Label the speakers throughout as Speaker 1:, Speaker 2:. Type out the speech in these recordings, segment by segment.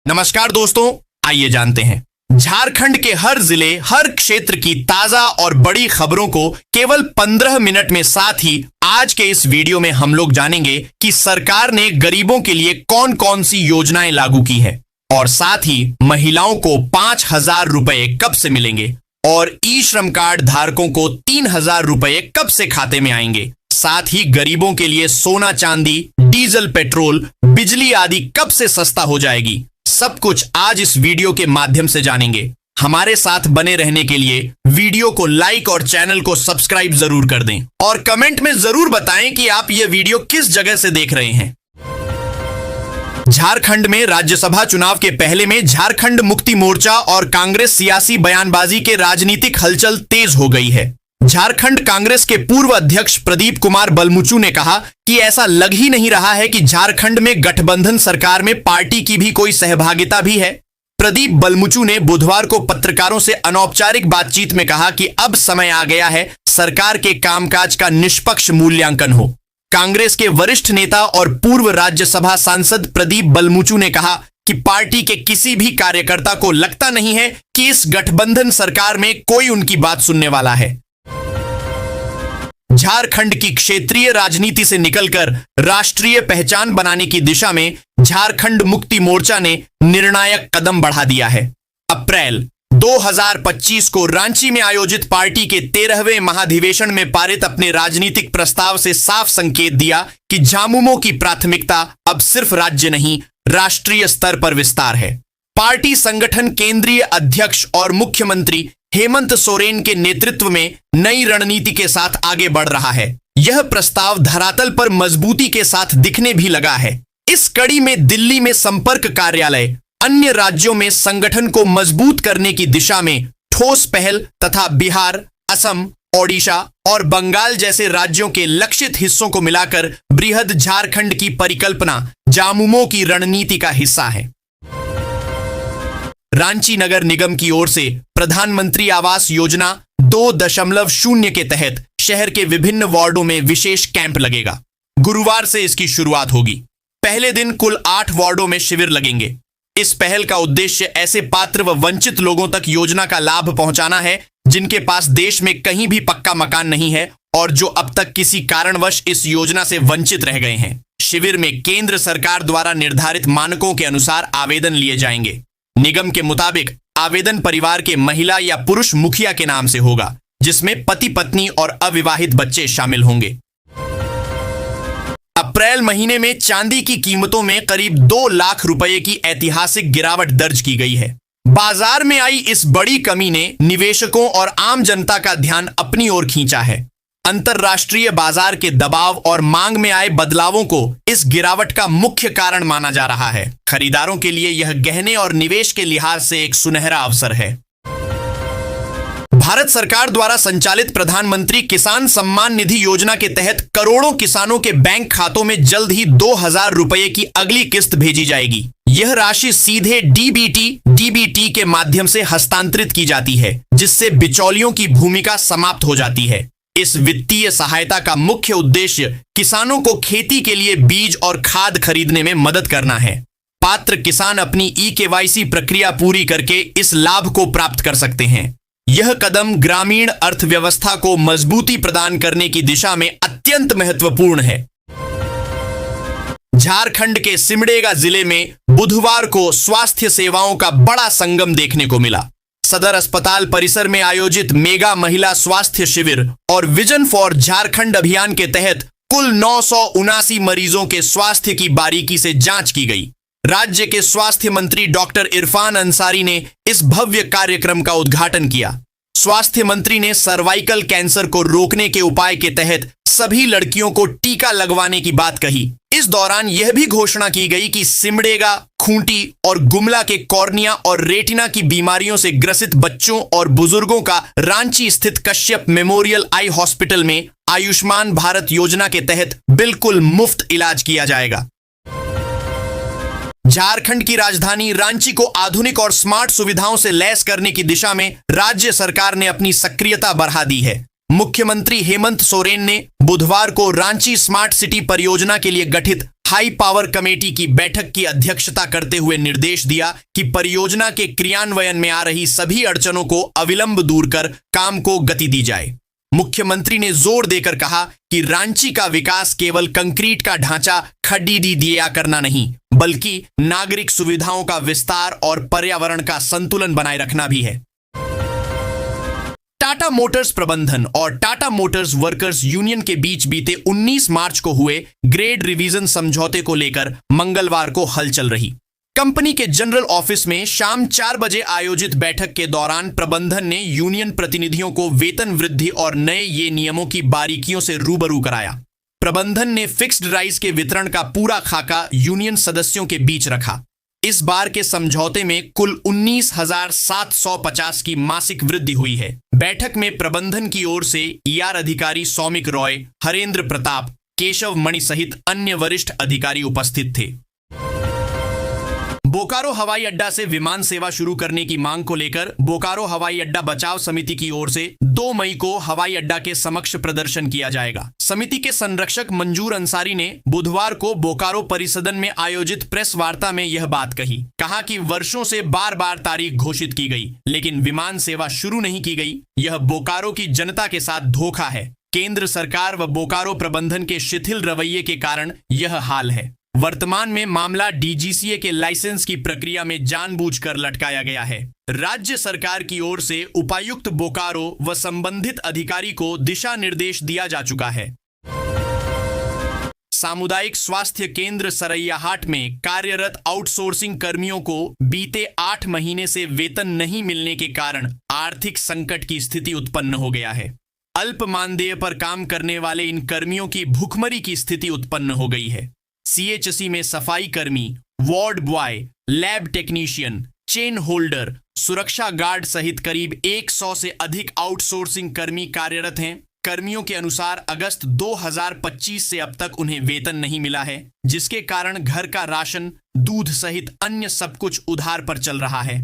Speaker 1: नमस्कार दोस्तों, आइए जानते हैं झारखंड के हर जिले, हर क्षेत्र की ताजा और बड़ी खबरों को केवल 15 मिनट में। साथ ही आज के इस वीडियो में हम लोग जानेंगे कि सरकार ने गरीबों के लिए कौन कौन सी योजनाएं लागू की है और साथ ही महिलाओं को 5,000 रुपए कब से मिलेंगे और ई श्रम कार्ड धारकों को 3,000 रुपए कब से खाते में आएंगे। साथ ही गरीबों के लिए सोना चांदी, डीजल, पेट्रोल, बिजली आदि कब से सस्ता हो जाएगी। सब कुछ आज इस वीडियो के माध्यम से जानेंगे। हमारे साथ बने रहने के लिए वीडियो को लाइक और चैनल को सब्सक्राइब जरूर कर दें और कमेंट में जरूर बताएं कि आप यह वीडियो किस जगह से देख रहे हैं। झारखंड में राज्यसभा चुनाव के पहले में झारखंड मुक्ति मोर्चा और कांग्रेस सियासी बयानबाजी के राजनीतिक हलचल तेज हो गई है। झारखंड कांग्रेस के पूर्व अध्यक्ष प्रदीप कुमार बलमुचू ने कहा कि ऐसा लग ही नहीं रहा है कि झारखंड में गठबंधन सरकार में पार्टी की भी कोई सहभागिता भी है। प्रदीप बलमुचू ने बुधवार को पत्रकारों से अनौपचारिक बातचीत में कहा कि अब समय आ गया है सरकार के कामकाज का निष्पक्ष मूल्यांकन हो। कांग्रेस के वरिष्ठ नेता और पूर्व राज्यसभा सांसद प्रदीप बलमुचू ने कहा कि पार्टी के किसी भी कार्यकर्ता को लगता नहीं है कि इस गठबंधन सरकार में कोई उनकी बात सुनने वाला है। झारखंड की क्षेत्रीय राजनीति से निकलकर राष्ट्रीय पहचान बनाने की दिशा में झारखंड मुक्ति मोर्चा ने निर्णायक कदम बढ़ा दिया है। अप्रैल 2025 को रांची में आयोजित पार्टी के 13वें महाधिवेशन में पारित अपने राजनीतिक प्रस्ताव से साफ संकेत दिया कि झामुमो की प्राथमिकता अब सिर्फ राज्य नहीं, राष्ट्रीय स्तर पर विस्तार है। पार्टी संगठन केंद्रीय अध्यक्ष और मुख्यमंत्री हेमंत सोरेन के नेतृत्व में नई रणनीति के साथ आगे बढ़ रहा है। यह प्रस्ताव धरातल पर मजबूती के साथ दिखने भी लगा है। इस कड़ी में दिल्ली में संपर्क कार्यालय अन्य राज्यों में संगठन को मजबूत करने की दिशा में ठोस पहल तथा बिहार, असम, ओडिशा और बंगाल जैसे राज्यों के लक्षित हिस्सों को मिलाकर बृहद झारखंड की परिकल्पना झामुमो की रणनीति का हिस्सा है। रांची नगर निगम की ओर से प्रधानमंत्री आवास योजना 2.0 के तहत शहर के विभिन्न वार्डों में विशेष कैंप लगेगा। गुरुवार से इसकी शुरुआत होगी। पहले दिन कुल 8 वार्डों में शिविर लगेंगे। इस पहल का उद्देश्य ऐसे पात्र व वंचित लोगों तक योजना का लाभ पहुंचाना है जिनके पास देश में कहीं भी पक्का मकान नहीं है और जो अब तक किसी कारणवश इस योजना से वंचित रह गए हैं। शिविर में केंद्र सरकार द्वारा निर्धारित मानकों के अनुसार आवेदन लिए जाएंगे। निगम के मुताबिक आवेदन परिवार के महिला या पुरुष मुखिया के नाम से होगा, जिसमें पति पत्नी और अविवाहित बच्चे शामिल होंगे। अप्रैल महीने में चांदी की कीमतों में करीब 2 लाख रुपए की ऐतिहासिक गिरावट दर्ज की गई है। बाजार में आई इस बड़ी कमी ने निवेशकों और आम जनता का ध्यान अपनी ओर खींचा है। अंतरराष्ट्रीय बाजार के दबाव और मांग में आए बदलावों को इस गिरावट का मुख्य कारण माना जा रहा है। खरीदारों के लिए यह गहने और निवेश के लिहाज से एक सुनहरा अवसर है। भारत सरकार द्वारा संचालित प्रधानमंत्री किसान सम्मान निधि योजना के तहत करोड़ों किसानों के बैंक खातों में जल्द ही 2,000 रुपए की अगली किस्त भेजी जाएगी। यह राशि सीधे डीबीटी के माध्यम से हस्तांतरित की जाती है, जिससे बिचौलियों की भूमिका समाप्त हो जाती है। इस वित्तीय सहायता का मुख्य उद्देश्य किसानों को खेती के लिए बीज और खाद खरीदने में मदद करना है। पात्र किसान अपनी ई-केवाईसी प्रक्रिया पूरी करके इस लाभ को प्राप्त कर सकते हैं। यह कदम ग्रामीण अर्थव्यवस्था को मजबूती प्रदान करने की दिशा में अत्यंत महत्वपूर्ण है। झारखंड के सिमडेगा जिले में बुधवार को स्वास्थ्य सेवाओं का बड़ा संगम देखने को मिला। सदर अस्पताल परिसर में आयोजित मेगा महिला स्वास्थ्य शिविर और विजन फॉर झारखंड अभियान के तहत कुल 979 मरीजों के स्वास्थ्य की बारीकी से जांच की गई। राज्य के स्वास्थ्य मंत्री डॉक्टर इरफान अंसारी ने इस भव्य कार्यक्रम का उद्घाटन किया। स्वास्थ्य मंत्री ने सर्वाइकल कैंसर को रोकने के उपाय के तहत सभी लड़कियों को टीका लगवाने की बात कही। इस दौरान यह भी घोषणा की गई कि सिमडेगा, खूंटी और गुमला के कॉर्निया और रेटिना की बीमारियों से ग्रसित बच्चों और बुजुर्गों का रांची स्थित कश्यप मेमोरियल आई हॉस्पिटल में आयुष्मान भारत योजना के तहत बिल्कुल मुफ्त इलाज किया जाएगा। झारखंड की राजधानी रांची को आधुनिक और स्मार्ट सुविधाओं से लैस करने की दिशा में राज्य सरकार ने अपनी सक्रियता बढ़ा दी है। मुख्यमंत्री हेमंत सोरेन ने बुधवार को रांची स्मार्ट सिटी परियोजना के लिए गठित हाई पावर कमेटी की बैठक की अध्यक्षता करते हुए निर्देश दिया कि परियोजना के क्रियान्वयन में आ रही सभी अड़चनों को अविलंब दूर कर काम को गति दी जाए। मुख्यमंत्री ने जोर देकर कहा कि रांची का विकास केवल कंक्रीट का ढांचा खड़ी दिया करना नहीं, बल्कि नागरिक सुविधाओं का विस्तार और पर्यावरण का संतुलन बनाए रखना भी है। टाटा मोटर्स प्रबंधन और टाटा मोटर्स वर्कर्स यूनियन के बीच बीते 19 मार्च को हुए ग्रेड रिवीजन समझौते को लेकर मंगलवार को हलचल रही। कंपनी के जनरल ऑफिस में शाम 4 बजे आयोजित बैठक के दौरान प्रबंधन ने यूनियन प्रतिनिधियों को वेतन वृद्धि और नए ये नियमों की बारीकियों से रूबरू कराया। प्रबंधन ने फिक्स्ड राइज के वितरण का पूरा खाका यूनियन सदस्यों के बीच रखा। इस बार के समझौते में कुल 19,750 की मासिक वृद्धि हुई है। बैठक में प्रबंधन की ओर से ईआर अधिकारी सौमिक रॉय, हरेंद्र प्रताप, केशव मणि सहित अन्य वरिष्ठ अधिकारी उपस्थित थे। बोकारो हवाई अड्डा से विमान सेवा शुरू करने की मांग को लेकर बोकारो हवाई अड्डा बचाव समिति की ओर से 2 मई को हवाई अड्डा के समक्ष प्रदर्शन किया जाएगा। समिति के संरक्षक मंजूर अंसारी ने बुधवार को बोकारो परिसदन में आयोजित प्रेस वार्ता में यह बात कहा कि वर्षों से बार बार तारीख घोषित की गई, लेकिन विमान सेवा शुरू नहीं की गई। यह बोकारो की जनता के साथ धोखा है। केंद्र सरकार व बोकारो प्रबंधन के शिथिल रवैये के कारण यह हाल है। वर्तमान में मामला डीजीसीए के लाइसेंस की प्रक्रिया में जानबूझकर लटकाया गया है। राज्य सरकार की ओर से उपायुक्त बोकारो व संबंधित अधिकारी को दिशा निर्देश दिया जा चुका है। सामुदायिक स्वास्थ्य केंद्र सरैयाहाट में कार्यरत आउटसोर्सिंग कर्मियों को बीते 8 महीने से वेतन नहीं मिलने के कारण आर्थिक संकट की स्थिति उत्पन्न हो गया है। अल्प मानदेय पर काम करने वाले इन कर्मियों की भुखमरी की स्थिति उत्पन्न हो गई है। सीएचसी में सफाई कर्मी, ward boy, lab technician, chain holder, सुरक्षा गार्ड सहित करीब 100 से अधिक आउटसोर्सिंग कर्मी कार्यरत हैं। कर्मियों के अनुसार अगस्त 2025 से अब तक उन्हें वेतन नहीं मिला है, जिसके कारण घर का राशन, दूध सहित अन्य सब कुछ उधार पर चल रहा है।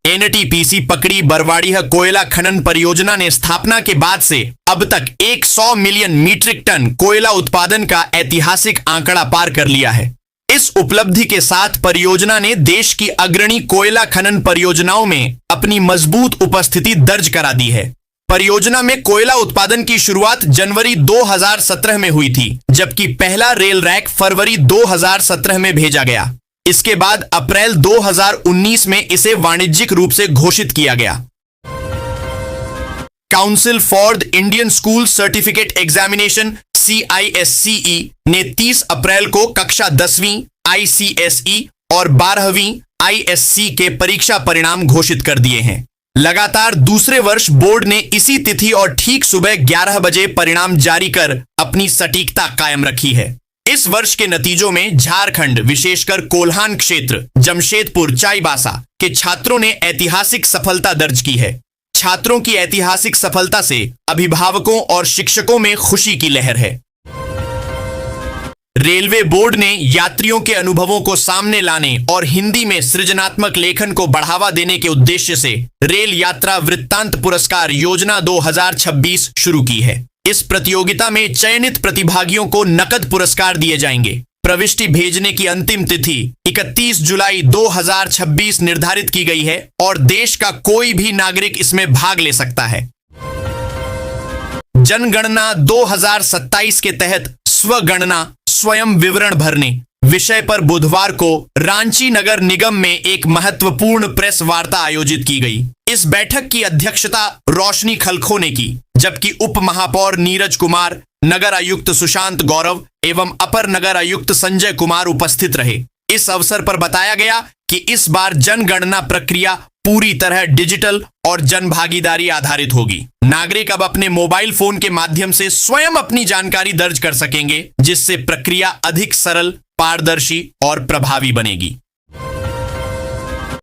Speaker 1: एनटीपीसी पकड़ी बरवाडीह कोयला खनन परियोजना ने स्थापना के बाद से अब तक 100 मिलियन मीट्रिक टन कोयला उत्पादन का ऐतिहासिक आंकड़ा पार कर लिया है। इस उपलब्धि के साथ परियोजना ने देश की अग्रणी कोयला खनन परियोजनाओं में अपनी मजबूत उपस्थिति दर्ज करा दी है। परियोजना में कोयला उत्पादन की शुरुआत जनवरी 2017 में हुई थी, जबकि पहला रेल रैक फरवरी 2017 में भेजा गया। इसके बाद अप्रैल 2019 में इसे वाणिज्यिक रूप से घोषित किया गया। Council for the Indian school certificate examination CISCE ने 30 अप्रैल को कक्षा 10वीं ICSE और 12वीं ISC के परीक्षा परिणाम घोषित कर दिए हैं। लगातार दूसरे वर्ष बोर्ड ने इसी तिथि और ठीक सुबह 11 बजे परिणाम जारी कर अपनी सटीकता कायम रखी है। इस वर्ष के नतीजों में झारखंड, विशेषकर कोल्हान क्षेत्र, जमशेदपुर, चाईबासा के छात्रों ने ऐतिहासिक सफलता दर्ज की है। छात्रों की ऐतिहासिक सफलता से अभिभावकों और शिक्षकों में खुशी की लहर है। रेलवे बोर्ड ने यात्रियों के अनुभवों को सामने लाने और हिंदी में सृजनात्मक लेखन को बढ़ावा देने के उद्देश्य से रेल यात्रा वृत्तांत पुरस्कार योजना 2026 शुरू की है। इस प्रतियोगिता में चयनित प्रतिभागियों को नकद पुरस्कार दिए जाएंगे। प्रविष्टि भेजने की अंतिम तिथि 31 जुलाई 2026 निर्धारित की गई है और देश का कोई भी नागरिक इसमें भाग ले सकता है। जनगणना 2027 के तहत स्वगणना स्वयं विवरण भरने विषय पर बुधवार को रांची नगर निगम में एक महत्वपूर्ण प्रेस वार्ता आयोजित की गई। इस बैठक की अध्यक्षता रोशनी खलखो ने की, जबकि उप महापौर नीरज कुमार, नगर आयुक्त सुशांत गौरव एवं अपर नगर आयुक्त संजय कुमार उपस्थित रहे। इस अवसर पर बताया गया कि इस बार जनगणना प्रक्रिया पूरी तरह डिजिटल और जनभागीदारी आधारित होगी। नागरिक अब अपने मोबाइल फोन के माध्यम से स्वयं अपनी जानकारी दर्ज कर सकेंगे, जिससे प्रक्रिया अधिक सरल, पारदर्शी और प्रभावी बनेगी।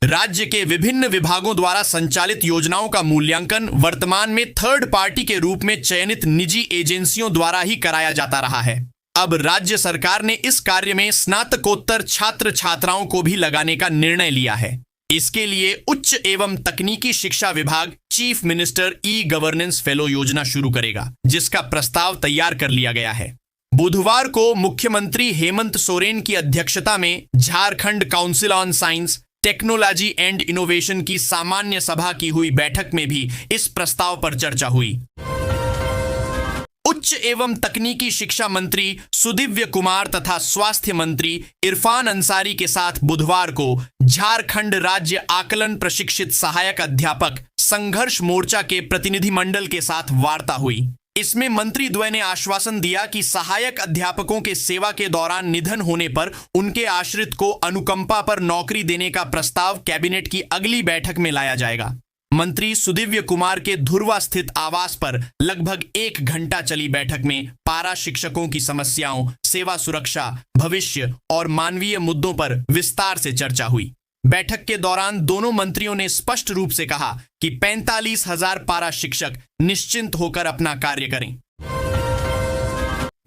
Speaker 1: राज्य के विभिन्न विभागों द्वारा संचालित योजनाओं का मूल्यांकन वर्तमान में थर्ड पार्टी के रूप में चयनित निजी एजेंसियों द्वारा ही कराया जाता रहा है। अब राज्य सरकार ने इस कार्य में स्नातकोत्तर छात्र छात्राओं को भी लगाने का निर्णय लिया है। इसके लिए उच्च एवं तकनीकी शिक्षा विभाग chief minister e governance fellow योजना शुरू करेगा, जिसका प्रस्ताव तैयार कर लिया गया है। बुधवार को मुख्यमंत्री हेमंत सोरेन की अध्यक्षता में Jharkhand council on science, technology and innovation की सामान्य सभा की हुई बैठक में भी इस प्रस्ताव पर चर्चा हुई। उच्च एवं तकनीकी शिक्षा मंत्री सुदिव्य कुमार तथा स्वास्थ्य मंत्री इरफान अंसारी के साथ बुधवार को झारखंड राज्य आकलन प्रशिक्षित सहायक अध्यापक संघर्ष मोर्चा के प्रतिनिधिमंडल के साथ वार्ता हुई। इसमें मंत्री द्वय ने आश्वासन दिया कि सहायक अध्यापकों के सेवा के दौरान निधन होने पर उनके आश्रित को अनुकंपा पर नौकरी देने का प्रस्ताव कैबिनेट की अगली बैठक में लाया जाएगा। मंत्री सुदिव्य कुमार के धुर्वा स्थित आवास पर लगभग 1 घंटा चली बैठक में पारा शिक्षकों की समस्याओं, सेवा सुरक्षा, भविष्य और मानवीय मुद्दों पर विस्तार से चर्चा हुई। बैठक के दौरान दोनों मंत्रियों ने स्पष्ट रूप से कहा कि 45,000 पारा शिक्षक निश्चिंत होकर अपना कार्य करें।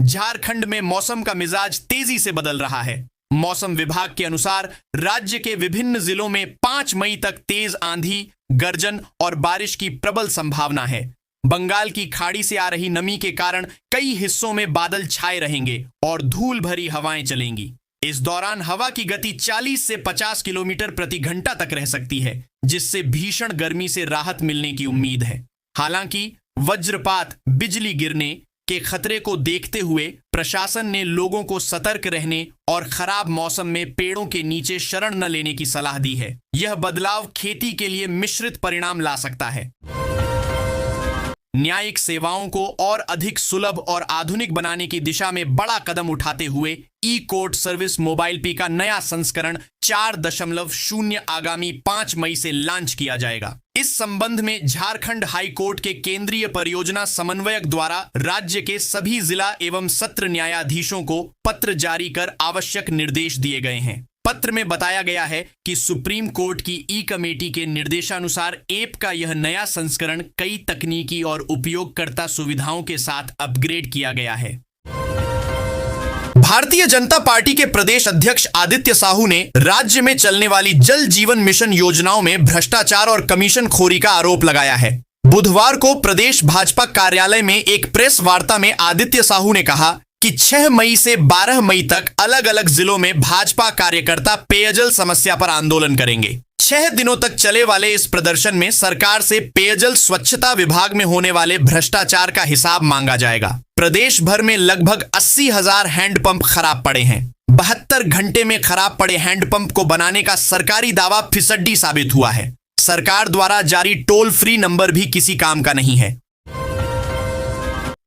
Speaker 1: झारखंड में मौसम का मिजाज तेजी से बदल रहा है। मौसम विभाग के अनुसार राज्य के विभिन्न जिलों में 5 मई तक तेज आंधी, गर्जन और बारिश की प्रबल संभावना है। बंगाल की खाड़ी से आ रही नमी के कारण कई हिस्सों में बादल छाए रहेंगे और धूल भरी हवाएं चलेंगी। इस दौरान हवा की गति 40 से 50 किलोमीटर प्रति घंटा तक रह सकती है, जिससे भीषण गर्मी से राहत मिलने की उम्मीद है। हालांकि वज्रपात, बिजली गिरने के खतरे को देखते हुए प्रशासन ने लोगों को सतर्क रहने और खराब मौसम में पेड़ों के नीचे शरण न लेने की सलाह दी है। यह बदलाव खेती के लिए मिश्रित परिणाम ला सकता है। न्यायिक सेवाओं को और अधिक सुलभ और आधुनिक बनाने की दिशा में बड़ा कदम उठाते हुए ई कोर्ट सर्विस मोबाइल पी का नया संस्करण 4.0 आगामी 5 मई से लॉन्च किया जाएगा। इस संबंध में झारखंड हाई कोर्ट के केंद्रीय परियोजना समन्वयक द्वारा राज्य के सभी जिला एवं सत्र न्यायाधीशों को पत्र जारी कर आवश्यक निर्देश दिए गए हैं। पत्र में बताया गया है कि सुप्रीम कोर्ट की ई कमेटी के निर्देशानुसार ऐप का यह नया संस्करण कई तकनीकी और उपयोगकर्ता सुविधाओं के साथ अपग्रेड किया गया है। भारतीय जनता पार्टी के प्रदेश अध्यक्ष आदित्य साहू ने राज्य में चलने वाली जल जीवन मिशन योजनाओं में भ्रष्टाचार और कमीशनखोरी का आरोप लगाया है। बुधवार को प्रदेश भाजपा कार्यालय में एक प्रेस वार्ता में आदित्य साहू ने कहा कि 6 मई से 12 मई तक अलग अलग जिलों में भाजपा कार्यकर्ता पेयजल समस्या पर आंदोलन करेंगे। 6 दिनों तक चले वाले इस प्रदर्शन में सरकार से पेयजल स्वच्छता विभाग में होने वाले भ्रष्टाचार का हिसाब मांगा जाएगा। प्रदेश भर में लगभग 80,000 हैंडपंप खराब पड़े हैं। 72 घंटे में खराब पड़े हैंडपंप को बनाने का सरकारी दावा फिसड्डी साबित हुआ है। सरकार द्वारा जारी टोल फ्री नंबर भी किसी काम का नहीं है।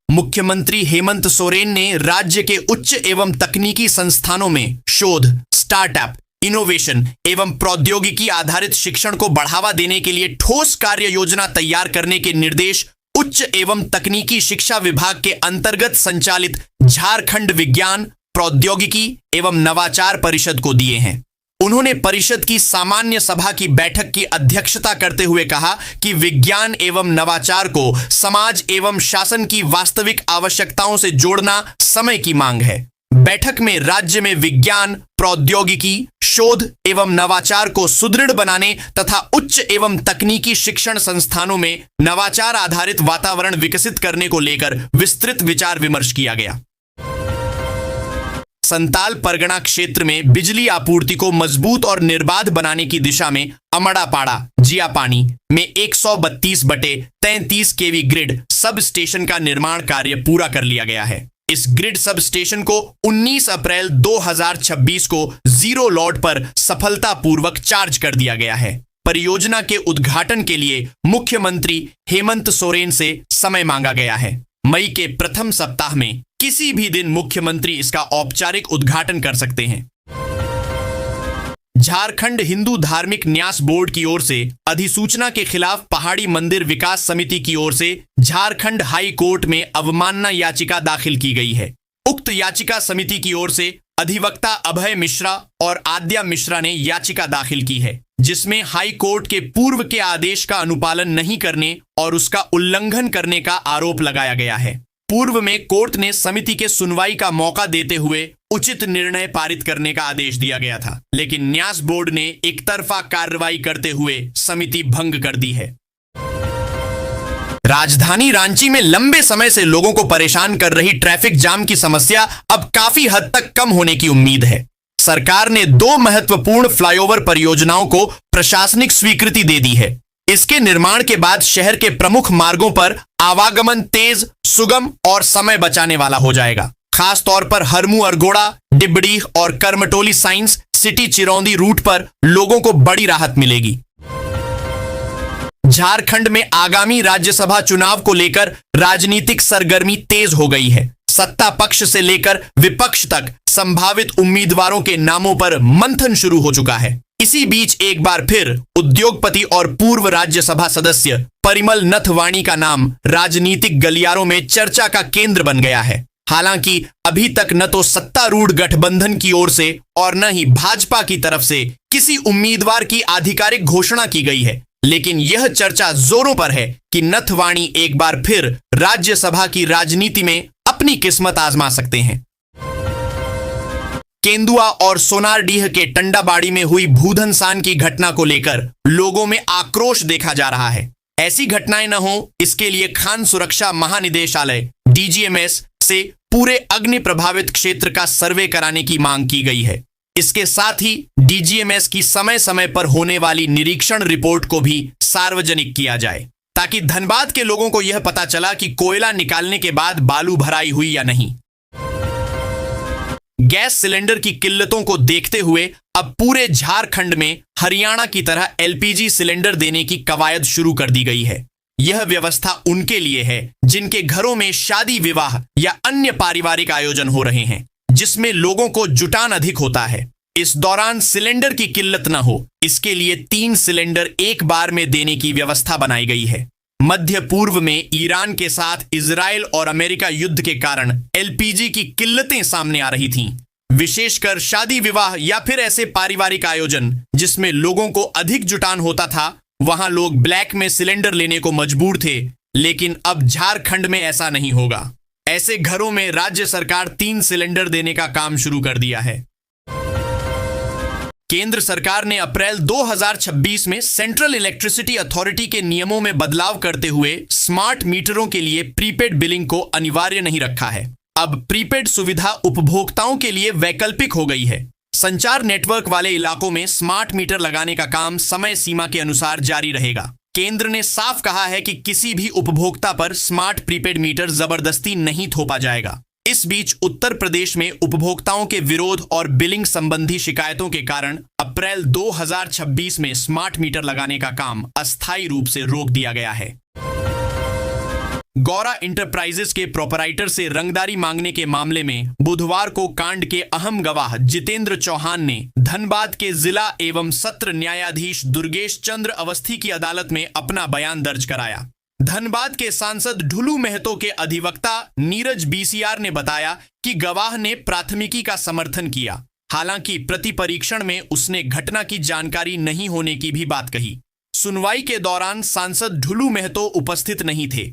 Speaker 1: मुख्यमंत्री हेमंत सोरेन ने राज्य के उच्च एवं तकनीकी संस्थानों में शोध, स्टार्टअप, इनोवेशन एवं प्रौद्योगिकी आधारित शिक्षण को बढ़ावा देने के लिए ठोस कार्य योजना तैयार करने के निर्देश उच्च एवं तकनीकी शिक्षा विभाग के अंतर्गत संचालित झारखंड विज्ञान, प्रौद्योगिकी एवं नवाचार परिषद को दिए हैं। उन्होंने परिषद की सामान्य सभा की बैठक की अध्यक्षता करते हुए कहा कि विज्ञान एवं नवाचार को समाज एवं शासन की वास्तविक आवश्यकताओं से जोड़ना समय की मांग है। बैठक में राज्य में विज्ञान, प्रौद्योगिकी, शोध एवं नवाचार को सुदृढ़ बनाने तथा उच्च एवं तकनीकी शिक्षण संस्थानों में नवाचार आधारित वातावरण विकसित करने को लेकर विस्तृत विचार विमर्श किया गया। संताल परगना क्षेत्र में बिजली आपूर्ति को मजबूत और निर्बाध बनाने की दिशा में अमड़ापाड़ा, जियापानी में 132/33 केवी ग्रिड सब स्टेशन का निर्माण कार्य पूरा कर लिया गया है। इस ग्रिड सब स्टेशन को 19 अप्रैल 2026 को जीरो लोड पर सफलतापूर्वक चार्ज कर दिया गया है। परियोजना के उद्घाटन के लिए मुख्यमंत्री हेमंत सोरेन से समय मांगा गया है। मई के प्रथम सप्ताह में किसी भी दिन मुख्यमंत्री इसका औपचारिक उद्घाटन कर सकते हैं। झारखंड हिंदू धार्मिक न्यास बोर्ड की ओर से अधिसूचना के खिलाफ पहाड़ी मंदिर विकास समिति की ओर से झारखंड हाई कोर्ट में अवमानना याचिका दाखिल की गई है। उक्त याचिका समिति की ओर से अधिवक्ता अभय मिश्रा और आद्या मिश्रा ने याचिका दाखिल की है, जिसमें हाई कोर्ट के पूर्व के आदेश का अनुपालन नहीं करने और उसका उल्लंघन करने का आरोप लगाया गया है। पूर्व में कोर्ट ने समिति के सुनवाई का मौका देते हुए उचित निर्णय पारित करने का आदेश दिया गया था, लेकिन न्यास बोर्ड ने एकतरफा कार्रवाई करते हुए समिति भंग कर दी है। राजधानी रांची में लंबे समय से लोगों को परेशान कर रही ट्रैफिक जाम की समस्या अब काफी हद तक कम होने की उम्मीद है। सरकार ने 2 महत्वपूर्ण फ्लाईओवर परियोजनाओं को प्रशासनिक स्वीकृति दे दी है। इसके निर्माण के बाद शहर के प्रमुख मार्गों पर आवागमन तेज, सुगम और समय बचाने वाला हो जाएगा। खास तौर पर हरमू अरगोड़ा, डिबडीह और Karamtoli science city Chiraundi route पर लोगों को बड़ी राहत मिलेगी। झारखंड में आगामी राज्यसभा चुनाव को लेकर राजनीतिक सरगर्मी तेज हो गई है। सत्ता पक्ष से लेकर विपक्ष तक संभावित उम्मीदवारों के नामों पर मंथन शुरू हो चुका है। इसी बीच एक बार फिर उद्योगपति और पूर्व राज्यसभा सदस्य परिमल नथवाणी का नाम राजनीतिक गलियारों में चर्चा का केंद्र बन गया है। हालांकि अभी तक न तो सत्तारूढ़ गठबंधन की ओर से और न ही भाजपा की तरफ से किसी उम्मीदवार की आधिकारिक घोषणा की गई है, लेकिन यह चर्चा जोरों पर है कि नथवाणी एक बार फिर राज्यसभा की राजनीति में अपनी किस्मत आजमा सकते हैं। केंदुआ और सोनारडीह के टंडाबाड़ी में हुई भूधंसान की घटना को लेकर लोगों में आक्रोश देखा जा रहा है। ऐसी घटनाएं न हो, इसके लिए खान सुरक्षा महानिदेशालय डीजीएमएस से पूरे अग्नि प्रभावित क्षेत्र का सर्वे कराने की मांग की गई है। इसके साथ ही डीजीएमएस की समय समय पर होने वाली निरीक्षण रिपोर्ट को भी सार्वजनिक किया जाए, ताकि धनबाद के लोगों को यह पता चला कि कोयला निकालने के बाद बालू भराई हुई या नहीं। गैस सिलेंडर की किल्लतों को देखते हुए अब पूरे झारखंड में हरियाणा की तरह एलपीजी सिलेंडर देने की कवायद शुरू कर दी गई है। यह व्यवस्था उनके लिए है जिनके घरों में शादी विवाह या अन्य पारिवारिक आयोजन हो रहे हैं, जिसमें लोगों को जुटान अधिक होता है। इस दौरान सिलेंडर की किल्लत न हो, इसके लिए 3 सिलेंडर एक बार में देने की व्यवस्था बनाई गई है। मध्य पूर्व में ईरान के साथ इजराइल और अमेरिका युद्ध के कारण एलपीजी की किल्लतें सामने आ रही थीं। विशेषकर शादी विवाह या फिर ऐसे पारिवारिक आयोजन जिसमें लोगों को अधिक जुटान होता था, वहां लोग ब्लैक में सिलेंडर लेने को मजबूर थे। लेकिन अब झारखंड में ऐसा नहीं होगा। ऐसे घरों में राज्य सरकार 3 सिलेंडर देने का काम शुरू कर दिया है। केंद्र सरकार ने अप्रैल 2026 में सेंट्रल इलेक्ट्रिसिटी अथॉरिटी के नियमों में बदलाव करते हुए स्मार्ट मीटरों के लिए प्रीपेड बिलिंग को अनिवार्य नहीं रखा है। अब प्रीपेड सुविधा उपभोक्ताओं के लिए वैकल्पिक हो गई है। संचार नेटवर्क वाले इलाकों में स्मार्ट मीटर लगाने का काम समय सीमा के अनुसार जारी रहेगा। केंद्र ने साफ कहा है कि किसी भी उपभोक्ता पर स्मार्ट प्रीपेड मीटर जबरदस्ती नहीं थोपा जाएगा। इस बीच उत्तर प्रदेश में उपभोक्ताओं के विरोध और बिलिंग संबंधी शिकायतों के कारण अप्रैल 2026 में स्मार्ट मीटर लगाने का काम अस्थायी रूप से रोक दिया गया है। गौरा इंटरप्राइजेस के प्रोपराइटर से रंगदारी मांगने के मामले में बुधवार को कांड के अहम गवाह जितेंद्र चौहान ने धनबाद के जिला एवं सत्र न्यायाधीश दुर्गेश चंद्र अवस्थी की अदालत में अपना बयान दर्ज कराया। धनबाद के सांसद ढुलू महतो के अधिवक्ता नीरज बीसीआर ने बताया कि गवाह ने प्राथमिकी का समर्थन किया। हालांकि प्रति परीक्षण में उसने घटना की जानकारी नहीं होने की भी बात कही। सुनवाई के दौरान सांसद ढुलू महतो उपस्थित नहीं थे,